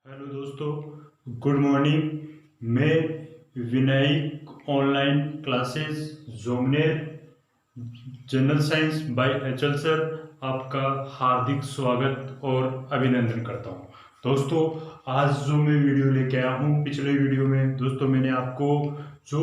Hello दोस्तों, good morning. मैं Vinayak online classes जोमनेर general science by HL sir आपका हार्दिक स्वागत और अभिनंदन करता हूं। दोस्तों, आज जो मैं वीडियो लेके आया हूं, पिछले वीडियो में दोस्तों मैंने आपको जो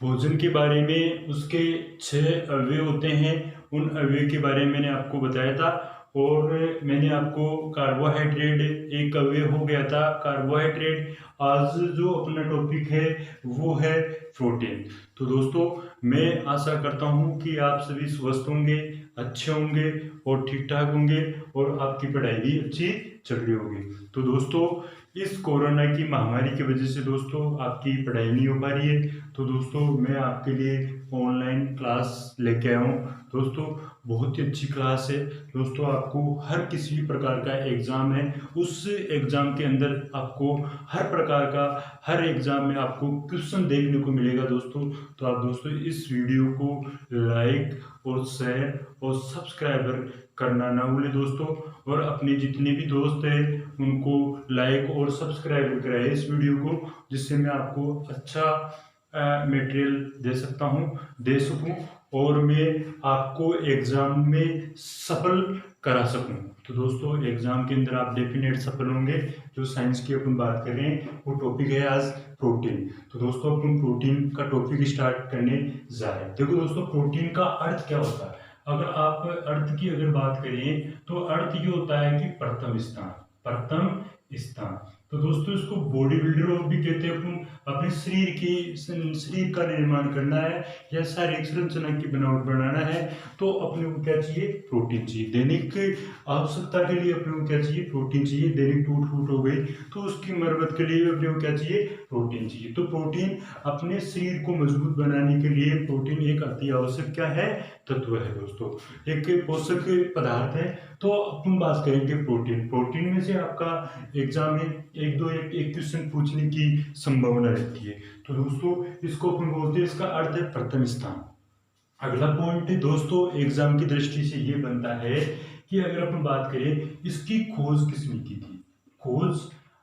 भोजन के बारे में उसके 6 अवयव होते हैं उन अवयव के बारे में मैंने आपको बताया था। और मैंने आपको कार्बोहाइड्रेट एक अवयव हो गया था कार्बोहाइड्रेट। आज जो अपना टॉपिक है वो है प्रोटीन। तो दोस्तों, मैं आशा करता हूं कि आप सभी स्वस्थ होंगे, अच्छे होंगे और ठीक ठाक होंगे और आपकी पढ़ाई भी अच्छी चल रही होगी। तो दोस्तों, इस कोरोना की महामारी की वजह से दोस्तों आपकी पढ़ाई नहीं हो पा रही है। तो दोस्तों, मैं आपके लिए ऑनलाइन क्लास लेके आया हूँ। दोस्तों, बहुत ही अच्छी क्लास है। दोस्तों, आपको हर किसी भी प्रकार का एग्ज़ाम है, उस एग्ज़ाम के अंदर आपको हर प्रकार का हर एग्ज़ाम में आपको क्वेश्चन देखने को मिलेगा दोस्तों। तो आप दोस्तों इस वीडियो को लाइक और शेयर और सब्सक्राइबर करना ना भूलें दोस्तों। और अपने जितने भी दोस्त हैं उनको लाइक और सब्सक्राइब कराएं इस वीडियो को, जिससे मैं आपको अच्छा मटेरियल दे सकूं और मैं आपको एग्ज़ाम में सफल करा सकूं। तो दोस्तों, एग्ज़ाम के अंदर आप डेफिनेट सफल होंगे। जो साइंस की अपन बात कर रहे हैं वो टॉपिक है आज प्रोटीन। तो दोस्तों, अपन प्रोटीन का टॉपिक स्टार्ट करने जा रहे हैं। देखो दोस्तों, प्रोटीन का अर्थ क्या होता है। अगर आप अर्थ की बात करें तो अर्थ ये होता है कि प्रथम स्थान। तो दोस्तों, इसको बॉडी बिल्डर भी कहते हैं। अपन अपने शरीर का निर्माण करना है या शारीरिक संरचना की बनावट बनाना है तो अपने को क्या चाहिए? प्रोटीन चाहिए। दैनिक आवश्यकता के लिए अपने को क्या चाहिए? प्रोटीन चाहिए। दैनिक टूट फूट हो गई तो उसकी मरम्मत के लिए अपने को क्या चाहिए? प्रोटीन चाहिए। तो प्रोटीन अपने शरीर को मजबूत बनाने के लिए प्रोटीन एक अति आवश्यक क्या है? तत्व है दोस्तों, एक पोषक पदार्थ है। तो अपन बात करेंगे प्रोटीन में से आपका एग्जाम में एक क्वेश्चन पूछने की संभावना रहती है। तो दोस्तों, इसको अपन बोलते हैं, इसका अर्थ है प्रथम स्थान। अगला पॉइंट दोस्तों एग्जाम की दृष्टि से ये बनता है कि अगर अपन बात करें इसकी खोज किसने की थी। खोज,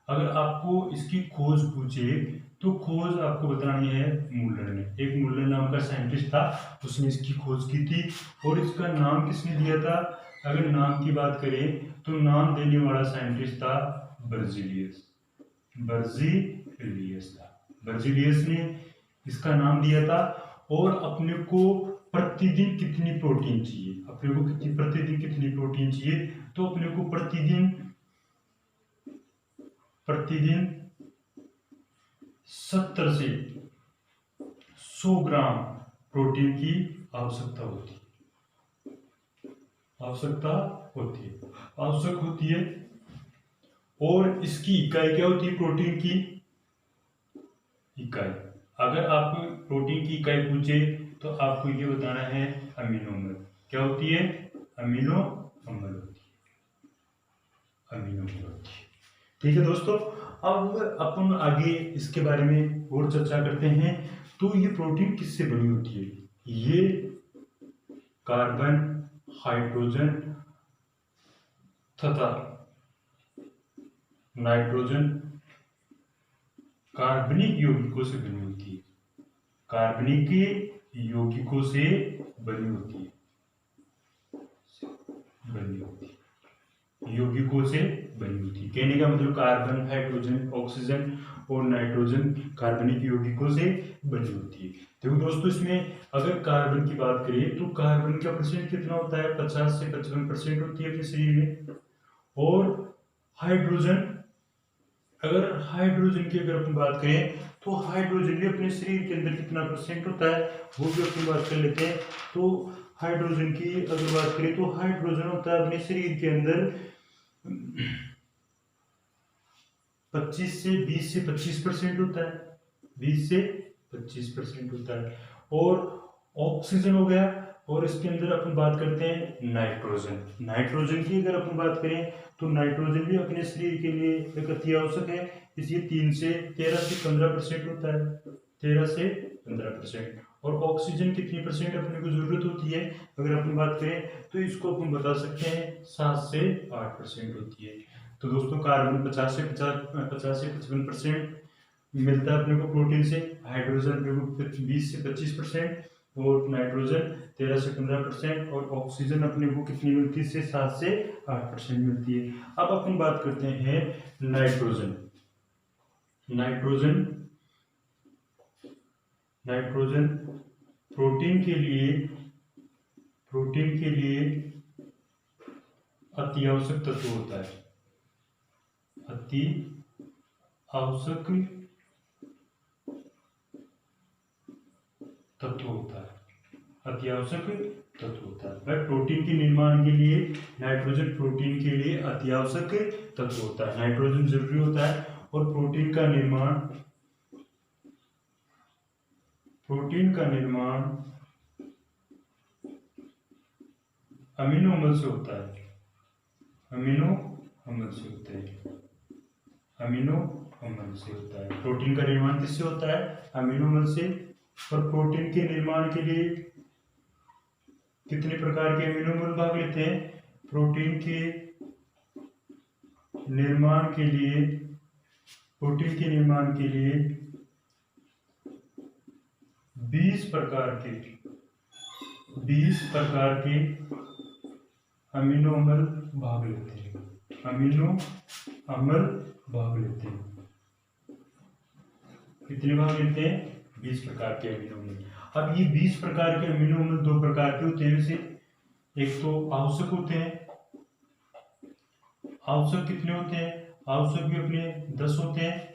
अगर आपको इसकी खोज पूछे तो खोज आपको बतानी है मूलर ने। एक मूलर नाम का साइंटिस्ट था, उसने इसकी खोज की थी। और इसका नाम किसने दिया था? अगर नाम की बात करें तो नाम देने वाला साइंटिस्ट था बर्जीलियस ने इसका नाम दिया था। और अपने को प्रतिदिन कितनी प्रोटीन चाहिए? प्रतिदिन कितनी प्रोटीन चाहिए? तो अपने को प्रतिदिन 70 से 100 ग्राम प्रोटीन की आवश्यक होती है। और इसकी इकाई क्या होती है? प्रोटीन की इकाई, अगर आप प्रोटीन की इकाई पूछे तो आपको ये बताना है अमीनो अम्ल। क्या होती है? अमीनो अम्ल होती है। ठीक है दोस्तों, अब अपन आगे इसके बारे में और चर्चा करते हैं। तो ये प्रोटीन किससे बनी होती है? ये कार्बन, हाइड्रोजन तथा नाइट्रोजन कार्बनिक यौगिकों से बनी होती है। कहने का मतलब कार्बन, हाइड्रोजन, ऑक्सीजन और नाइट्रोजन कार्बनिक यौगिकों से बनी होती है। देखो दोस्तों, इसमें अगर कार्बन की बात करें तो कार्बन का परसेंट कितना होता है? 50 से 55% होती है अपने शरीर में। और हाइड्रोजन, अगर अपन बात करें तो हाइड्रोजन भी अपने शरीर के अंदर कितना परसेंट होता है वो भी अपन बात कर लेते हैं। तो हाइड्रोजन की अगर बात करें तो हाइड्रोजन होता है अपने शरीर के अंदर 20 से 25% होता है। 20 से 25% होता है। और ऑक्सीजन हो गया। और इसके अंदर अपन बात करते हैं नाइट्रोजन की अगर अपन बात करें तो नाइट्रोजन भी अपने शरीर के लिए एक अति आवश्यक है। इसलिए 13 से 15% होता है। 13 से 15%। और ऑक्सीजन कितनी परसेंट अपने को जरूरत होती है अगर अपन बात करें तो इसको अपन बता सकते हैं 7 से 8% होती है। तो दोस्तों कार्बन 50 से 55% मिलता है अपने को प्रोटीन से, हाइड्रोजन अपने को 20 से 25% और नाइट्रोजन 13 से 15% और ऑक्सीजन अपने को कितनी मिलती है, से 7 से 8% मिलती है। अब अपन बात करते हैं नाइट्रोजन। नाइट्रोजन नाइट्रोजन प्रोटीन के लिए अति आवश्यक तत्व होता है। अति आवश्यक तत्व होता है। अति आवश्यक तत्व होता है। वह प्रोटीन के निर्माण के लिए नाइट्रोजन प्रोटीन के लिए अति आवश्यक तत्व होता है। नाइट्रोजन जरूरी होता है और प्रोटीन का निर्माण अमीनो अम्ल से होता है। अमीनो अम्ल से होता है। प्रोटीन का निर्माण किससे होता है? अमीनो अम्ल से। और प्रोटीन के निर्माण के लिए कितने प्रकार के अमीनो अम्ल भाग लेते हैं? प्रोटीन के निर्माण के लिए 20 प्रकार के अमीनो अम्ल भाग लेते हैं। कितने भाग लेते हैं? 20 प्रकार के अमीनो अम्ल। अब ये 20 प्रकार के अमीनो अम्ल दो प्रकार के होते हैं वैसे। एक तो आवश्यक होते हैं। आवश्यक कितने होते हैं? आवश्यक भी अपने 10 होते हैं।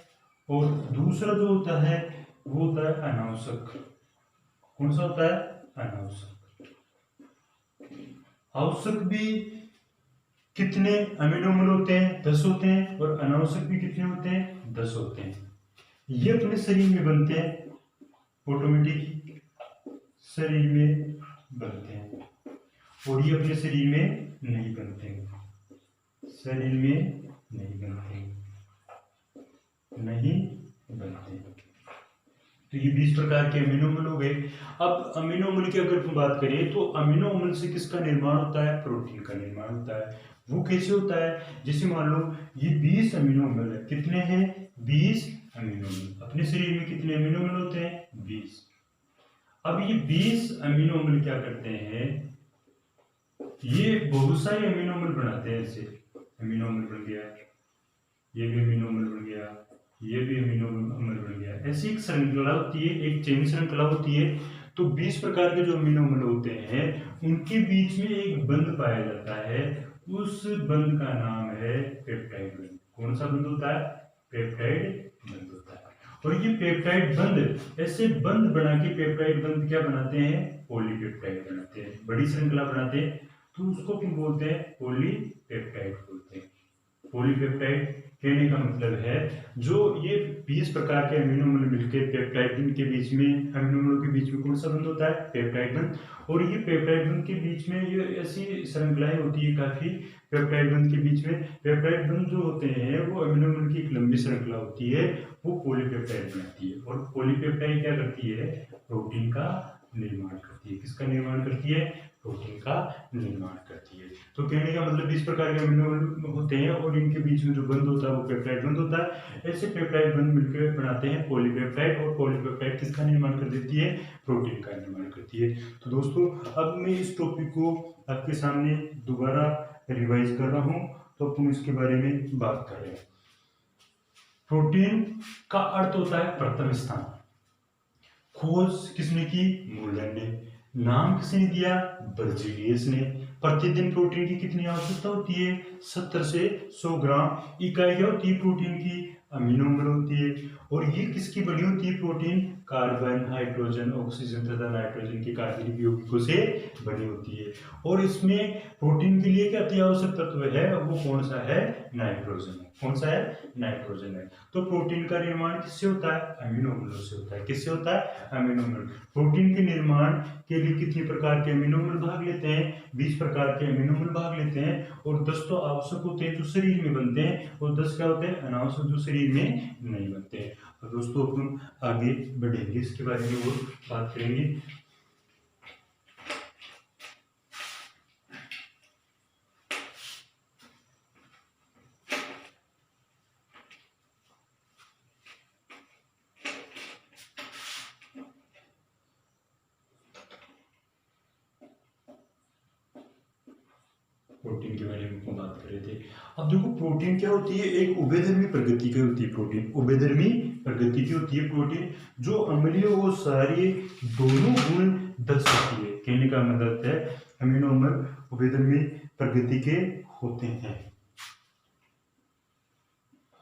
और दूसरा जो होता है वो होता है अनावश्यक। कौन सा होता है? अनावश्यक। आवश्यक भी कितने अमीनो अम्ल होते हैं? 10 होते हैं। और अनावश्यक भी कितने होते हैं? 10 होते हैं। ये अपने शरीर में बनते हैं, ऑटोमेटिक शरीर में बनते हैं। और ये अपने शरीर में नहीं बनते हैं। तो ये 20 प्रकार के अमीनो अम्ल हो गए। अब अमीनो अम्ल की अगर हम बात करें तो अमीनो अम्ल से किसका निर्माण होता है? प्रोटीन का निर्माण होता है। वो कैसे होता है? जैसे मान लो ये 20 अमीनो अम्ल है। कितने हैं? 20 अमीनो अम्ल। अपने शरीर में कितने अमीनो अम्ल होते हैं? 20। अब ये 20 अमीनो अम्ल क्या करते हैं? ये बहुत सारे अमीनो अम्ल बनाते हैं। ऐसे अमीनो अम्ल बन गया, ये भी अमीनो अम्ल बन गया, ये भी अमीनो अम्ल बन गया। ऐसी एक श्रृंखला होती है, एक चेन श्रृंखला होती है। तो 20 प्रकार के जो अमीनो अम्ल होते हैं उनके बीच में एक बंध पाया जाता है। उस बंध का नाम है पेप्टाइड बंध। कौन सा बंध होता है? पेप्टाइड बंध होता है। और ये पेप्टाइड बंध, ऐसे बंध बना के पेप्टाइड बंध क्या बनाते हैं? पॉलीपेप्टाइड बनाते हैं, बड़ी श्रृंखला बनाते हैं। तो उसको क्यों बोलते हैं? पॉलीपेप्टाइड बोलते हैं। पॉलीपेप्टाइड कहने का मतलब है जो ये 20 प्रकार के अमीनो अम्ल मिलकर पेप्टाइड के बीच में, अमीनो अम्लों के बीच में कौन सा बंध होता है? पेप्टाइड बंध। और ये पेप्टाइड बंध के बीच में ये ऐसी श्रृंखलाएं होती है काफी। पेप्टाइड बंध के बीच में पेप्टाइड बंध जो होते हैं वो अमीनो अम्ल की एक लंबी श्रृंखला होती है, वो पॉलीपेप्टाइड बनाती है। और पॉलीपेप्टाइड क्या करती है? प्रोटीन का निर्माण करती है। किसका निर्माण करती है? प्रोटीन का निर्माण करती है। तो कहने का मतलब 20 प्रकार के अमीनो अम्ल होते हैं और इनके बीच में जो बंध होता है वो पेप्टाइड बंध होता है। ऐसे पेप्टाइड बंध मिलकर बनाते हैं पॉलीपेप्टाइड। और पॉलीपेप्टाइड किसका निर्माण कर देती है? प्रोटीन का निर्माण करती है। तो दोस्तों अब मैं इस टॉपिक को आपके सामने दोबारा रिवाइज कर रहा हूँ, तो अब हम इसके बारे में बात कर रहे हैं। प्रोटीन का अर्थ होता है प्रथम स्थान। खोज किसने की? मूलर ने। नाम किसने दिया? बर्जीलियस ने। प्रतिदिन प्रोटीन की कितनी आवश्यकता होती है? 70 से 100 ग्राम। इकाई क्या होती है प्रोटीन की? अमीनो अम्ल होती है। और ये किसकी बनी होती है प्रोटीन? कार्बन, हाइड्रोजन, ऑक्सीजन तथा नाइट्रोजन की कार्बनिक यौगिकों से बनी होती है। और इसमें प्रोटीन के लिए क्या अति आवश्यक तत्व है? वो कौन सा है? नाइट्रोजन। कौन सा है? नाइट्रोजन है। तो प्रोटीन का निर्माण किससे होता है? अमीनो अम्लों से होता है। किससे होता है? अमीनो अम्ल। प्रोटीन के निर्माण के लिए कितने प्रकार के अमीनो अम्ल भाग लेते हैं? 20 प्रकार के अमीनो अम्ल भाग लेते हैं। और 10 तो आवश्यक होते हैं जो शरीर में बनते हैं, और 10 क्या होते हैं? अनावश्यक जो शरीर में नहीं बनते हैं। तो दोस्तों अपन आगे बढ़ेंगे, इसके बारे में और बात करेंगे। प्रोटीन के बारे में हम बात कर रहे थे। अब देखो प्रोटीन क्या होती है, एक उभयधर्मी प्रकृति की होती है प्रोटीन, उभयधर्मी प्रकृति की होती है प्रोटीन, जो अम्लीय और क्षारीय दोनों गुण दर्शाती है। कहने का मतलब है अमीनो अम्ल उभयधर्मी प्रकृति के होते हैं।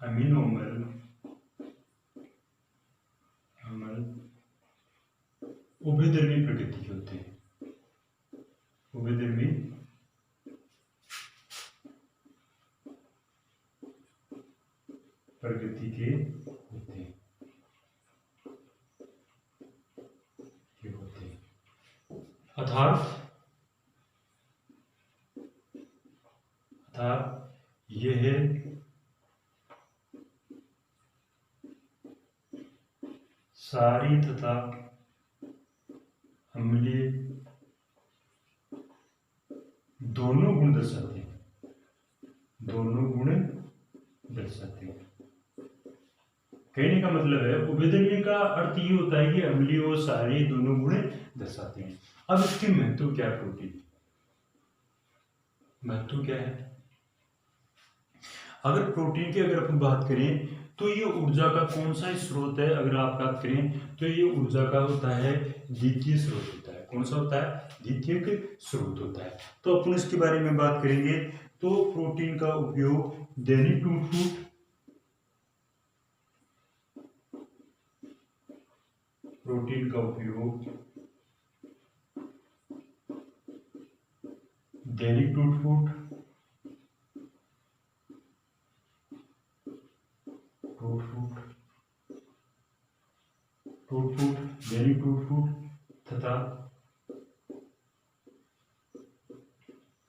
अमीनो अम्ल उभयधर्मी प्रकृति के होते हैं, उभयधर्मी प्रकृति के होते हैं, अर्थात यह है क्षारीय तथा अम्लीय दोनों गुण दर्शाते हैं, दोनों गुण दर्शाते हैं। कहने का मतलब है उभयधर्मी का अर्थ ये होता है कि अम्लीय और क्षारीय दोनों गुण दर्शाते हैं। अब इसके महत्व क्या है, प्रोटीन महत्व क्या है? अगर प्रोटीन की अगर अपन बात करें तो ये ऊर्जा का कौन सा स्रोत है? अगर आप बात करें तो ये ऊर्जा का होता है द्वितीय स्रोत होता है। कौन सा होता है? द्वितीयक स्रोत होता है। तो अपन इसके बारे में बात करेंगे। तो प्रोटीन का उपयोग दैनिक टूट-फूट, प्रोटीन का उपयोग दैनिक टूट-फूट, दैनिक टूट-फूट तथा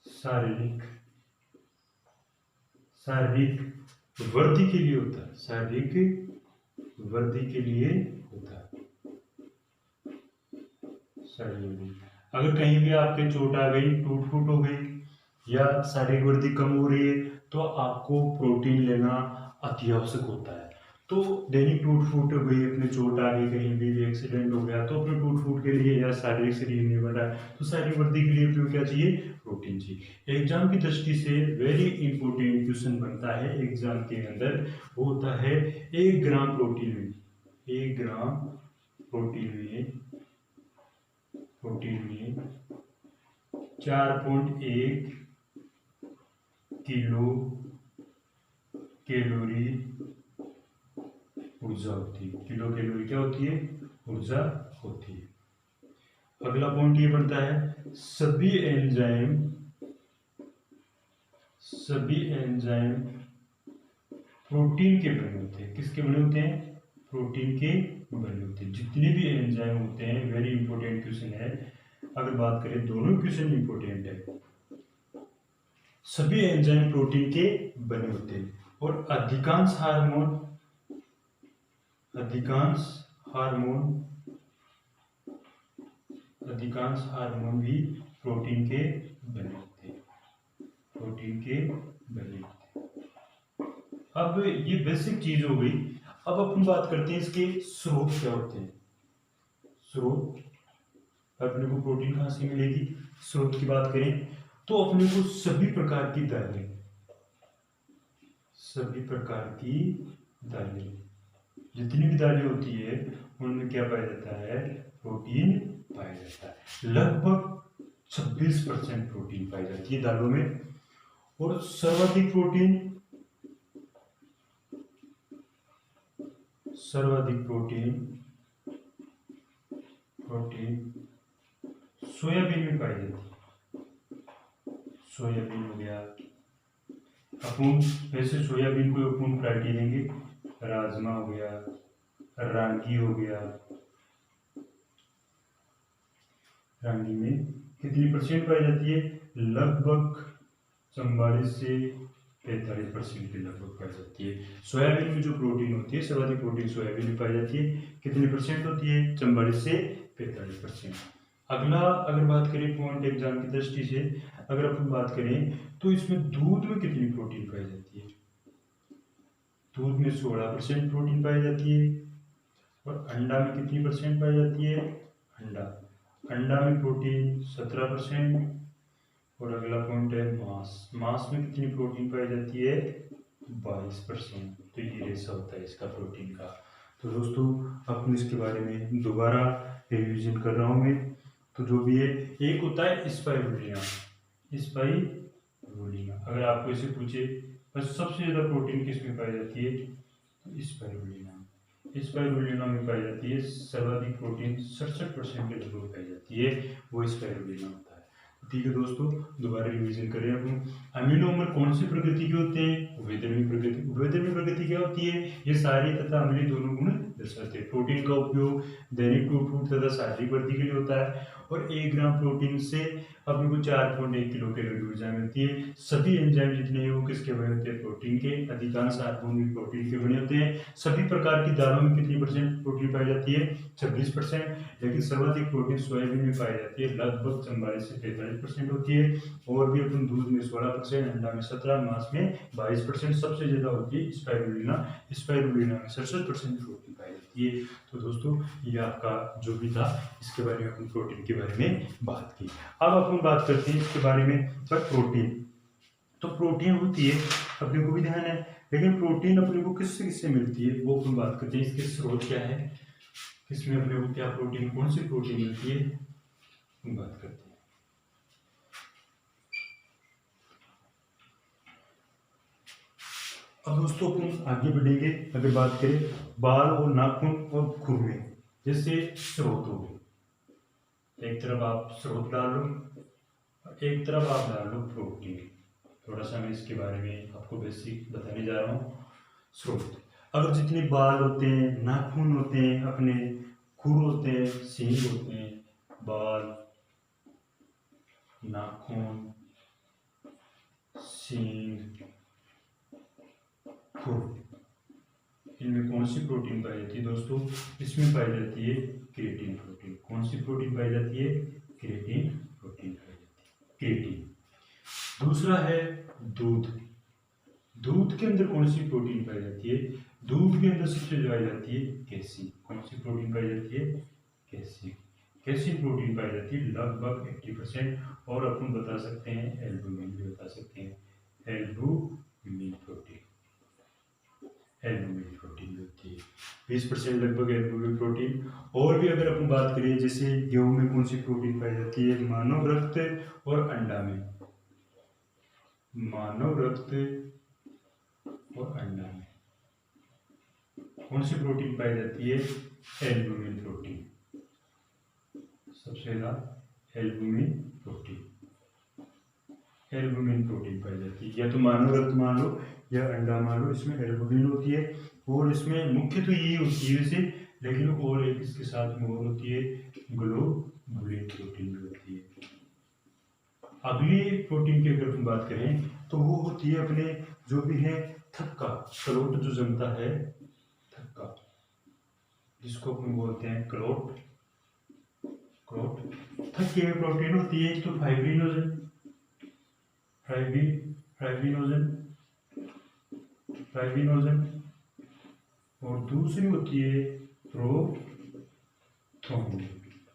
शारीरिक वृद्धि के लिए होता है, शारीरिक वृद्धि के लिए होता है। शारीरिक, अगर कहीं भी आपके चोट आ गई, टूट फूट हो गई या शारीरिक वृद्धि कम हो रही है तो आपको प्रोटीन लेना अति आवश्यक होता है। तो दैनिक टूट फूट हो गई, अपने चोट आ गई, कहीं भी एक्सीडेंट हो गया तो अपने टूट फूट के लिए या शारीरिक शरीर नहीं बन रहा है तो शारीरिक वृद्धि के लिए तो क्या चाहिए? प्रोटीन चाहिए। एग्जाम की दृष्टि से वेरी इंपॉर्टेंट क्वेश्चन बनता है एग्जाम के अंदर, वो होता है 1 ग्राम प्रोटीन में 1 ग्राम प्रोटीन में 4.1 किलो कैलोरी ऊर्जा होती है। किलो कैलोरी क्या होती है? ऊर्जा होती है। अगला पॉइंट ये बनता है सभी एंजाइम प्रोटीन के बने होते हैं। किसके बने होते हैं? प्रोटीन के बने होते हैं। जितने भी एंजाइम होते हैं, वेरी इंपॉर्टेंट क्वेश्चन है। अगर बात करें, दोनों क्वेश्चन इंपॉर्टेंट है। सभी एंजाइम प्रोटीन के बने होते हैं और अधिकांश हार्मोन भी प्रोटीन के बने होते हैं, अब ये बेसिक चीज हो गई। अब अपन बात करते हैं इसके स्रोत क्या होते हैं। स्रोत, अपने को प्रोटीन कहाँ से मिलेगी? स्रोत की बात करें तो अपने को सभी प्रकार की दालें, जितनी भी दालें होती है उनमें क्या पाया जाता है? प्रोटीन पाया जाता है। लगभग 26% प्रोटीन पाई जाती है दालों में। और सर्वाधिक प्रोटीन सोयाबीन में पाई जाती है। सोयाबीन हो गया, अपन वैसे सोयाबीन को अपन वैरायटी देंगे, राजमा हो गया, रागी हो गया। रागी में कितनी परसेंट पाई जाती है? लगभग 44 से 45% के लगभग पाई जाती है। सोयाबीन में जो प्रोटीन होती है, सर्वाधिक प्रोटीन सोयाबीन में पाई जाती है। कितनी परसेंट होती है? 44 से 45%। अगला अगर बात करें पॉइंट एग्जाम की दृष्टि से, अगर अपन बात करें तो इसमें दूध में कितनी प्रोटीन पाई जाती है? दूध में 16% प्रोटीन पाई जाती है। और अंडा में कितनी परसेंट पाई जाती है? अंडा में प्रोटीन 17%, और अगला पॉइंट है मास। मास में कितनी प्रोटीन पाई जाती है? 22%। तो ये रेशा होता है इसका प्रोटीन का। तो दोस्तों अपन इसके बारे में दोबारा रिवीजन कर रहा हूँ मैं। तो जो भी है, एक होता है स्पाइरुलिना। स्पाइरुलिना अगर आपको इसे पूछे बस सबसे ज़्यादा प्रोटीन किस में पाई जाती है, तो स्पाइरुलिना। स्पाइरुलिना में पाई जाती है सर्वाधिक प्रोटीन, 67% के लगभग पाई जाती है, वो स्पाइरुलिना होता है। ठीक है दोस्तों, दोबारा रिवीजन करें अपन। अमीनोमर कौन सी प्रकृति के होते हैं? उभयधर्मी प्रकृति। उभयधर्मी प्रकृति क्या होती है? ये सारी तथा अम्लीय दोनों गुण दर्शाते हैं। प्रोटीन का उपयोग दैनिक टूट तथा शारीरिक वृद्धि के लिए होता है और 1 ग्राम प्रोटीन से अपने को 4.1 किलो कैलोरी ऊर्जा मिलती है। सभी एंजाइम जितने हैं वो किसके बने होते हैं? प्रोटीन के। अधिकांश हार्मोन भी प्रोटीन के बने होते हैं। सभी प्रकार की दालों में कितनी परसेंट प्रोटीन पाई जाती है? 26%। लेकिन सर्वाधिक प्रोटीन सोयाबीन में पाई जाती है, लगभग 44 से 45% होती है। और भी अपन दूध में 16%, अंडा में 17%, मांस में 22%। सबसे ज्यादा होती है स्पाइरुलिना। स्पाइरुलिना में 67% प्रोटीन पाई जाती है। तो दोस्तों ये आपका जो भी था, इसके बारे में अपन प्रोटीन के बारे में बात की। अब अपन बात करते हैं इसके बारे में प्रोटीन। तो प्रोटीन होती है, अपने को भी ध्यान है, लेकिन प्रोटीन अपने को किससे किससे मिलती है वो अपन बात करते हैं। इसके स्रोत क्या है, किसमें अपने को क्या प्रोटीन, कौन सी प्रोटीन मिलती है, हम बात करते हैं। अब दोस्तों अपन आगे बढ़ेंगे। अगर बात करें बाल और नाखून और खुर में, जैसे स्रोत हो गए, एक तरफ आप स्रोत डाल लो, एक तरफ आप डाल लो प्रोटीन। थोड़ा सा मैं इसके बारे में आपको बेसिक बताने जा रहा हूँ। स्रोत, अगर जितने बाल होते हैं, नाखून होते हैं, अपने खुर होते हैं, सींग होते हैं, बाल, नाखून, सींग, खुर, इनमें कौन सी प्रोटीन पाई जाती है दोस्तों? इसमें पाई जाती है क्रिएटिन प्रोटीन। कौन सी प्रोटीन पाई जाती है? क्रिएटिन प्रोटीन पाई जाती है, क्रिएटिन। दूसरा है दूध। दूध के अंदर कौन सी प्रोटीन पाई जाती है? दूध के अंदर सबसे ज्यादा पाई जाती है कैल्शियम। कौन सी प्रोटीन पाई जाती है? कैल्शियम। कैल्शियम प्रोटीन पाई जाती है लगभग 80%। और अपन बता सकते हैं एल्बुमिन भी बता सकते हैं, एल्बुमिन प्रोटीन। एल्बुमिन प्रोटीन होती है 20% लगभग एल्बुमिन प्रोटीन। और भी अगर अपन बात करें, जैसे गेहूं में कौन सी प्रोटीन पाई जाती है? मानव रक्त और अंडा में, मानव रक्त और अंडा में कौन सी प्रोटीन पाई जाती है? Albumin protein. सबसे ज्यादा एल्बुमिन प्रोटीन, एल्बुमिन प्रोटीन पाई जाती है। या तो मानव रक्त मान लो या अंडा मान लो, इसमें एल्बुमिन होती है। और इसमें मुख्य तो यही होती है वैसे, लेकिन और एक इसके साथ में और होती है, ग्लोबुलिन प्रोटीन भी होती है। अगली प्रोटीन की अगर हम बात करें तो वो होती है अपने जो भी है थक्का, कलोट जो जमता है, थक्का, जिसको हम बोलते हैं क्लोट। क्लोट थक्के में प्रोटीन होती है, तो फाइब्रिनोजन, फाइब्रिनोजन, फाइब्रिनोजन, और दूसरी होती है प्रोथ्रोम्बिन,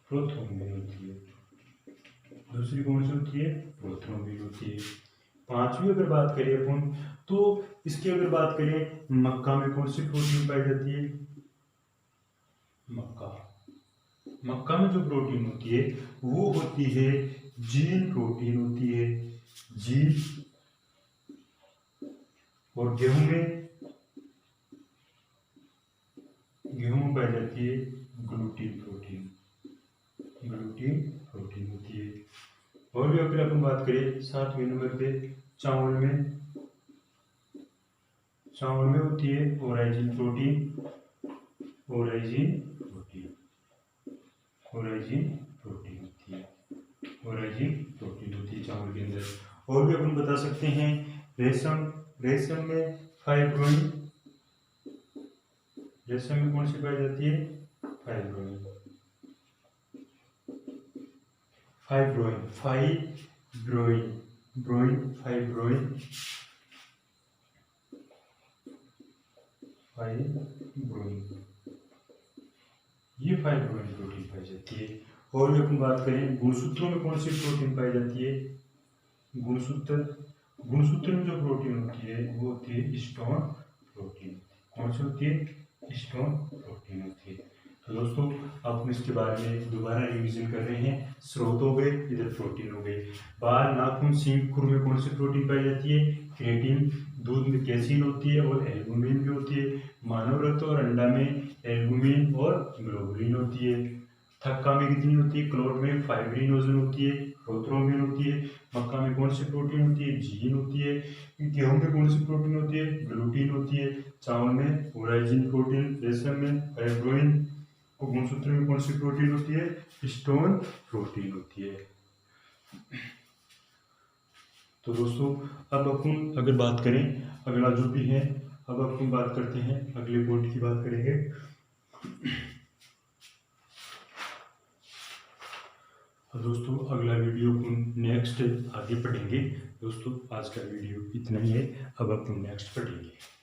प्रोथ्रोम्बिन होती है। दूसरी कौन सी होती है? प्रोथ्रोम्बिन होती है। पांचवी अगर बात करें अपन, तो इसकी अगर बात करें, मक्का में कौन सी प्रोटीन पाई जाती है? मक्का, मक्का में जो प्रोटीन होती है वो होती है जीन प्रोटीन होती है, जीन। और गेहूं में, गेहूं में पाई जाती है ग्लूटीन प्रोटीन, ग्लूटीन प्रोटीन होती है। और भी अगर अपन बात करें 7वें नंबर पे, चावल में, चावल में होती है ओराइजिन प्रोटीन, ओराइजिन प्रोटीन, ओराइजिन प्रोटीन होती है, ओराइजिन प्रोटीन होती है चावल के अंदर। और भी अपन बता सकते हैं रेशम, रेशम में फाइब्रोइन, रेशम में कौन सी पाई जाती है? फाइब्रोइन, फाइब्रोइन, फाइब्रोइन, ब्रोइन, फाइब्रोइन, फाइब्रोइन, ये फाइब्रोइन प्रोटीन पाई जाती है। और भी अपन बात करें गुणसूत्रों में कौन सी प्रोटीन पाई जाती है? गुणसूत्र, गुणसूत्र में जो प्रोटीन होती है वो होती है हिस्टोन प्रोटीन। कौन सी होती है? हिस्टोन प्रोटीन होती है। तो दोस्तों आप इसके बारे में दोबारा रिवीजन कर रहे हैं। स्रोत हो गए, इधर प्रोटीन हो गए। बाल, नाखून, सींग, खुर में कौन सी प्रोटीन पाई जाती है? क्रिएटिन। दूध में कैसीन होती है और एल्बुमिन भी होती है। मानव रक्त और अंडा में एल्बुमिन और ग्लोबुलिन होती है। थक्का में कितनी होती है? क्लोट में फाइब्रिनोजन होती है, प्रोथ्रोम्बिन होती है। मक्का में कौन सी प्रोटीन होती है? जीन होती है। गेहूं में कौन सी प्रोटीन होती है? ग्लूटीन होती है। चावल में ओराइजिन प्रोटीन। रेशम में फाइब्रोइन। और गुणसूत्र में कौन सी प्रोटीन होती है? हिस्टोन प्रोटीन होती है। तो दोस्तों अब अपन अगर बात करें, अगला जो भी है, अब अपन बात करते हैं अगले पॉइंट की बात करेंगे। तो दोस्तों अगला वीडियो अपन नेक्स्ट आगे पढ़ेंगे। दोस्तों आज का वीडियो इतना ही है, अब अपन नेक्स्ट पढ़ेंगे।